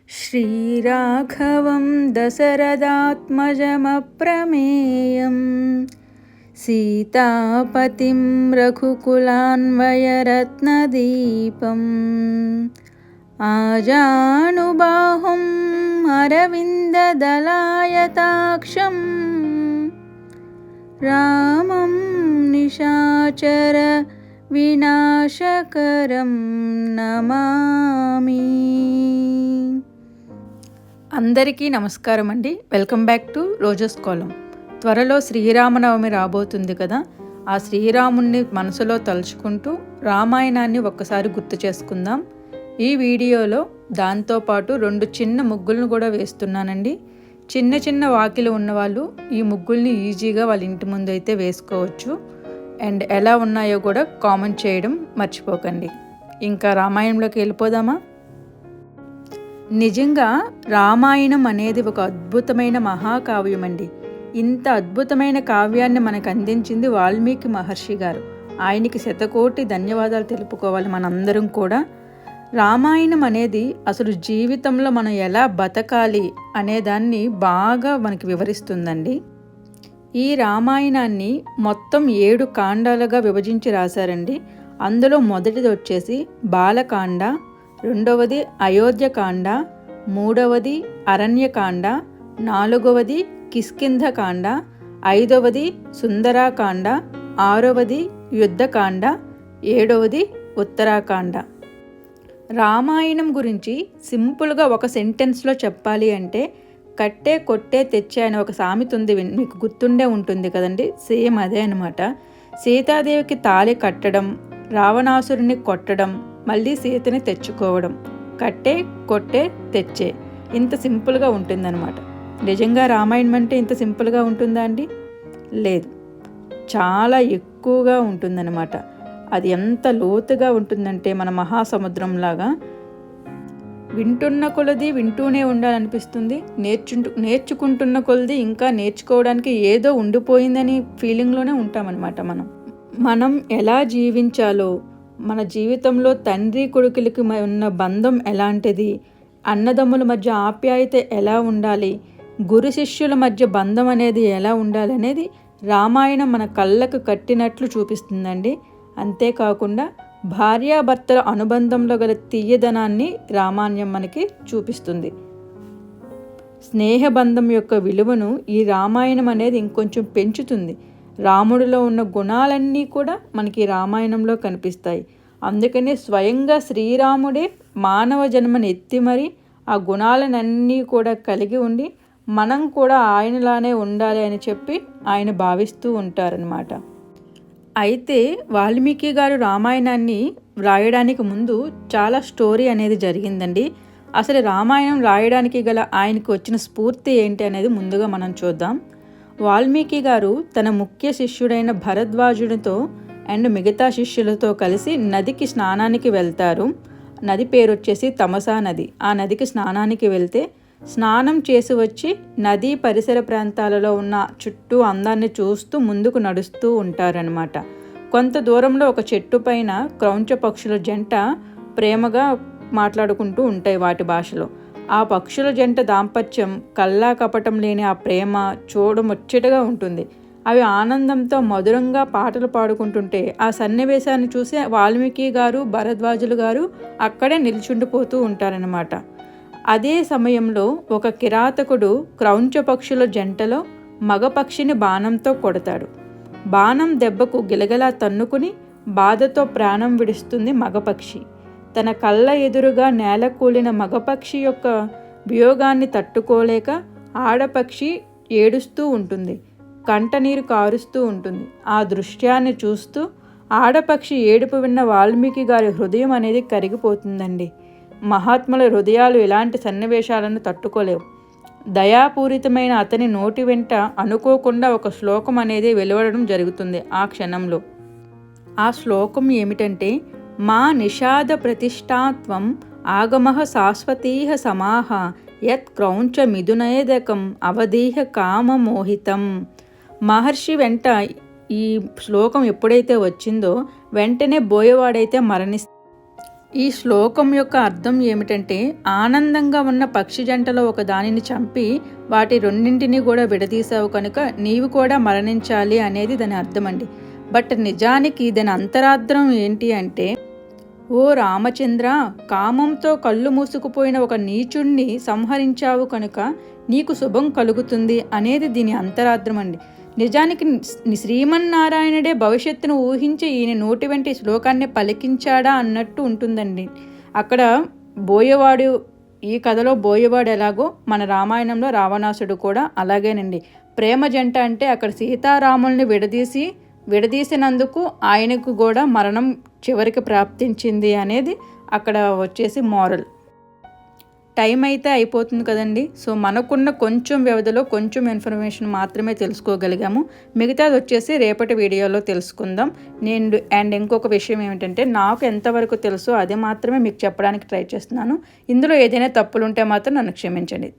श्रीराघवं दशरथात्मजमप्रमेयं सीतापतिं रघुकुलान्वयरत्नदीपम् आजानुबाहुम् अरविन्ददलायताक्षं रामं निशाचर వినాశకరం నమామి. అందరికీ నమస్కారం అండి. వెల్కమ్ బ్యాక్ టు రోజస్ కాలం. త్వరలో శ్రీరామనవమి రాబోతుంది కదా. ఆ శ్రీరాముణ్ణి మనసులో తలుచుకుంటూ రామాయణాన్ని ఒక్కసారి గుర్తు చేసుకుందాం. ఈ వీడియోలో దాంతోపాటు 2 చిన్న ముగ్గులను కూడా వేస్తున్నానండి. చిన్న చిన్న వాకిలు ఉన్నవాళ్ళు ఈ ముగ్గుల్ని ఈజీగా వాళ్ళ ఇంటి ముందు అయితే వేసుకోవచ్చు. అండ్ ఎలా ఉన్నాయో కూడా కామెంట్ చేయడం మర్చిపోకండి. ఇంకా రామాయణంలోకి వెళ్ళిపోదామా? నిజంగా రామాయణం అనేది ఒక అద్భుతమైన మహాకావ్యం అండి. ఇంత అద్భుతమైన కావ్యాన్ని మనకు అందించింది వాల్మీకి మహర్షి గారు. ఆయనకి శతకోటి ధన్యవాదాలు తెలుపుకోవాలి మనందరం కూడా. రామాయణం అనేది అసలు జీవితంలో మనం ఎలా బతకాలి అనేదాన్ని బాగా మనకి వివరిస్తుందండి. ఈ రామాయణాన్ని మొత్తం 7 కాండాలుగా విభజించి రాశారండి. అందులో మొదటిది వచ్చేసి బాలకాండ, రెండవది అయోధ్యకాండ, మూడవది అరణ్యకాండ, నాలుగవది కిష్కింధకాండ, ఐదవది సుందరాకాండ, ఆరవది యుద్ధకాండ, 7వది ఉత్తరాకాండ. రామాయణం గురించి సింపుల్గా ఒక సెంటెన్స్లో చెప్పాలి అంటే కట్టే కొట్టే తెచ్చే అని ఒక సామెత ఉంది, మీకు గుర్తుండే ఉంటుంది కదండి. సేమ్ అదే అనమాట. సీతాదేవికి తాళి కట్టడం, రావణాసురుని కొట్టడం, మళ్ళీ సీతని తెచ్చుకోవడం, కట్టే కొట్టే తెచ్చే, ఇంత సింపుల్గా ఉంటుందన్నమాట. నిజంగా రామాయణం అంటే ఇంత సింపుల్గా ఉంటుందా అండి? లేదు, చాలా ఎక్కువగా ఉంటుందన్నమాట. అది ఎంత లోతుగా ఉంటుందంటే మన మహాసముద్రంలాగా. వింటున్న కొలది వింటూనే ఉండాలనిపిస్తుంది. నేర్చుకుంటున్న కొలది ఇంకా నేర్చుకోవడానికి ఏదో ఉండిపోయిందని ఫీలింగ్లోనే ఉంటామన్నమాట. మనం ఎలా జీవించాలో, మన జీవితంలో తండ్రి కొడుకులకి ఉన్న బంధం ఎలాంటిది, అన్నదమ్ముల మధ్య ఆప్యాయత ఎలా ఉండాలి, గురు శిష్యుల మధ్య బంధం అనేది ఎలా ఉండాలి అనేది రామాయణం మన కళ్ళకు కట్టినట్లు చూపిస్తుందండి. అంతేకాకుండా భార్యాభర్తల అనుబంధంలో గల తీయదనాన్ని రామాయణం మనకి చూపిస్తుంది. స్నేహబంధం యొక్క విలువను ఈ రామాయణం అనేది ఇంకొంచెం పెంచుతుంది. రాముడిలో ఉన్న గుణాలన్నీ కూడా మనకి రామాయణంలో కనిపిస్తాయి. అందుకనే స్వయంగా శ్రీరాముడే మానవ జన్మని ఎత్తి మరి ఆ గుణాలనన్నీ కూడా కలిగి ఉండి మనం కూడా ఆయనలానే ఉండాలి అని చెప్పి ఆయన భావిస్తూ ఉంటారనమాట. అయితే వాల్మీకి గారు రామాయణాన్ని వ్రాయడానికి ముందు చాలా స్టోరీ అనేది జరిగిందండి. అసలు రామాయణం రాయడానికి గల ఆయనకు వచ్చిన స్ఫూర్తి ఏంటి అనేది ముందుగా మనం చూద్దాం. వాల్మీకి గారు తన ముఖ్య శిష్యుడైన భరద్వాజుడితో అండ్ మిగతా శిష్యులతో కలిసి నదికి స్నానానికి వెళ్తారు. నది పేరు వచ్చేసి తమసా నది. ఆ నదికి స్నానానికి వెళ్తే స్నానం చేసి వచ్చి నదీ పరిసర ప్రాంతాలలో ఉన్న చుట్టూ అందాన్ని చూస్తూ ముందుకు నడుస్తూ ఉంటారనమాట. కొంత దూరంలో ఒక చెట్టు పైన క్రౌంచ పక్షుల జంట ప్రేమగా మాట్లాడుకుంటూ ఉంటాయి వాటి భాషలో. ఆ పక్షుల జంట దాంపత్యం, కల్లా కపటం లేని ఆ ప్రేమ చూడముచ్చటగా ఉంటుంది. అవి ఆనందంతో మధురంగా పాటలు పాడుకుంటుంటే ఆ సన్నివేశాన్ని చూసి వాల్మీకి గారు, భరద్వాజులు గారు అక్కడే నిల్చుండిపోతూ ఉంటారనమాట. అదే సమయంలో ఒక కిరాతకుడు క్రౌంచ పక్షుల జంటలో మగపక్షిని బాణంతో కొడతాడు. బాణం దెబ్బకు గిలగలా తన్నుకుని బాధతో ప్రాణం విడుస్తుంది మగపక్షి. తన కళ్ళ ఎదురుగా నేల కూలిన మగపక్షి యొక్క వియోగాన్ని తట్టుకోలేక ఆడపక్షి ఏడుస్తూ ఉంటుంది, కంటనీరు కారుస్తూ ఉంటుంది. ఆ దృశ్యాన్ని చూస్తూ ఆడపక్షి ఏడుపు విన్న వాల్మీకి గారి హృదయం అనేది కరిగిపోతుందండి. మహాత్ముల హృదయాలు ఇలాంటి సన్నివేశాలను తట్టుకోలేవు. దయాపూరితమైన అతని నోటి వెంట అనుకోకుండా ఒక శ్లోకం అనేది వెలువడడం జరుగుతుంది ఆ క్షణంలో. ఆ శ్లోకం ఏమిటంటే, మా నిషాద ప్రతిష్టాత్వం ఆగమః శాశ్వతీహ సమాహ యత్ క్రౌంచ మిథునేదకం అవధీహ కామమోహితం. మహర్షి వెంట ఈ శ్లోకం ఎప్పుడైతే వచ్చిందో వెంటనే బోయవాడైతే ఈ శ్లోకం యొక్క అర్థం ఏమిటంటే, ఆనందంగా ఉన్న పక్షి జంటలో ఒక దానిని చంపి వాటి రెండింటినీ కూడా విడదీసావు కనుక నీవు కూడా మరణించాలి అనేది దాని అర్థం అండి. బట్ నిజానికి దాని అంతరార్థం ఏంటి అంటే, ఓ రామచంద్ర, కామంతో కళ్ళు మూసుకుపోయిన ఒక నీచుణ్ణి సంహరించావు కనుక నీకు శుభం కలుగుతుంది అనేది దీని అంతరార్థం అండి. నిజానికి శ్రీమన్నారాయణుడే భవిష్యత్తును ఊహించి ఈయన నోటి వెంట ఈ శ్లోకాన్ని పలికించాడా అన్నట్టు ఉంటుందండి. అక్కడ బోయవాడు, ఈ కథలో బోయవాడు ఎలాగో మన రామాయణంలో రావణాసుడు కూడా అలాగేనండి. ప్రేమ జంట అంటే అక్కడ సీతారాముల్ని విడదీసినందుకు ఆయనకు కూడా మరణం చివరికి ప్రాప్తించింది అనేది అక్కడ వచ్చేసి మోరల్. టైం అయితే అయిపోతుంది కదండి. సో మనకున్న కొంచెం వ్యవధిలో కొంచెం ఇన్ఫర్మేషన్ మాత్రమే తెలుసుకోగలిగాము. మిగతాది వచ్చేసి రేపటి వీడియోలో తెలుసుకుందాం. ఇంకొక విషయం ఏమిటంటే, నాకు ఎంతవరకు తెలుసో అది మాత్రమే మీకు చెప్పడానికి ట్రై చేస్తున్నాను. ఇందులో ఏదైనా తప్పులుంటే మాత్రం నన్ను క్షమించండి.